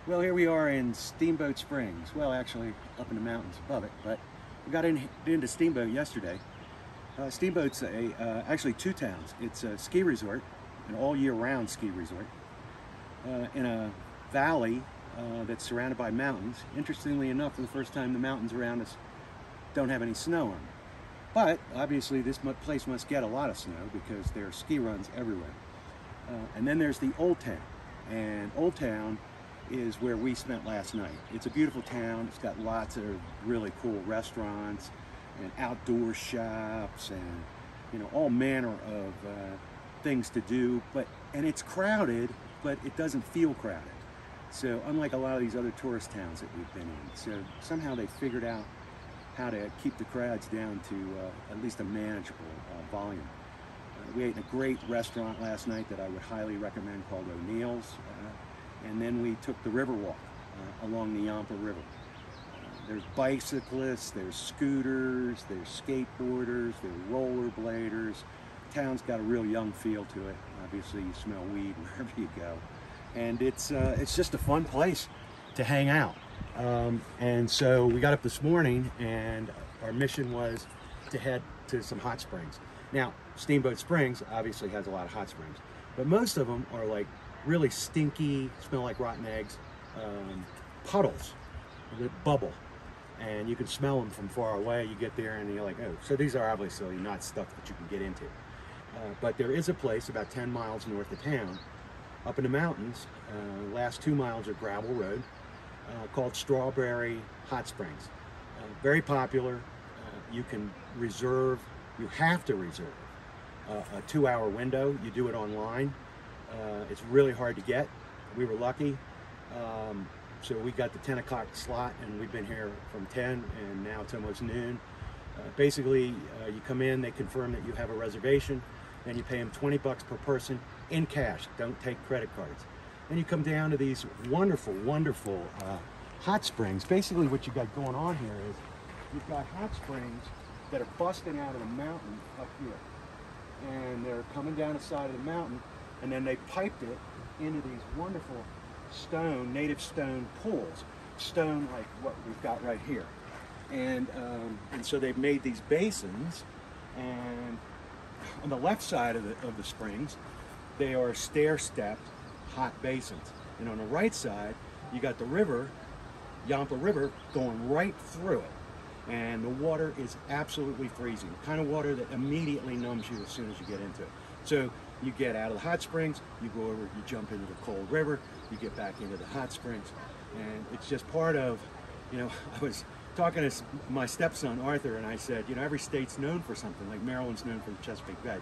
Well, here we are in Steamboat Springs. Well, actually up in the mountains above it, but we got into Steamboat yesterday. Steamboat's actually two towns. It's a ski resort, an all year round ski resort, in a valley that's surrounded by mountains. Interestingly enough, for the first time, the mountains around us don't have any snow on them. But obviously this place must get a lot of snow because there are ski runs everywhere. And then there's the Old Town, and Old Town is where we spent last night. It's a beautiful town. It's got lots of really cool restaurants and outdoor shops and all manner of things to do. And it's crowded, but it doesn't feel crowded. So unlike a lot of these other tourist towns that we've been in, so somehow they figured out how to keep the crowds down to at least a manageable volume. We ate in a great restaurant last night that I would highly recommend called O'Neill's. And then we took the river walk along the Yampa River. There's bicyclists, there's scooters, there's skateboarders, there's rollerbladers. The town's got a real young feel to it. Obviously you smell weed wherever you go. And it's just a fun place to hang out. And so we got up this morning and our mission was to head to some hot springs. Now, Steamboat Springs obviously has a lot of hot springs, but most of them are like really stinky, smell like rotten eggs, puddles that bubble, and you can smell them from far away. You get there and you're like, oh, so these are obviously not stuff that you can get into. But there is a place about 10 miles north of town, up in the mountains, last 2 miles are gravel road, called Strawberry Hot Springs. Very popular. You can reserve, you have to reserve a 2-hour window. You do it online. It's really hard to get. We were lucky. So we got the 10 o'clock slot and we've been here from 10 and now it's almost noon. Basically, you come in, they confirm that you have a reservation, then you pay them 20 bucks per person in cash. Don't take credit cards. Then you come down to these wonderful, wonderful hot springs. Basically what you got going on here is you've got hot springs that are busting out of the mountain up here. And they're coming down the side of the mountain, and then they piped it into these wonderful stone, native stone pools. Stone like what we've got right here. And so they've made these basins, and on the left side of the springs, they are stair-stepped hot basins. And on the right side, you got the river, Yampa River, going right through it. And the water is absolutely freezing. The kind of water that immediately numbs you as soon as you get into it. So you get out of the hot springs, you go over, you jump into the cold river, you get back into the hot springs. And it's just part of, I was talking to my stepson, Arthur, and I said, every state's known for something, like Maryland's known for the Chesapeake Bay.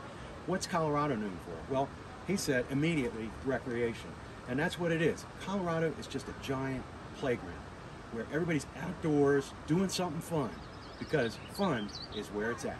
What's Colorado known for? Well, he said immediately recreation. And that's what it is. Colorado is just a giant playground where everybody's outdoors doing something fun, because fun is where it's at.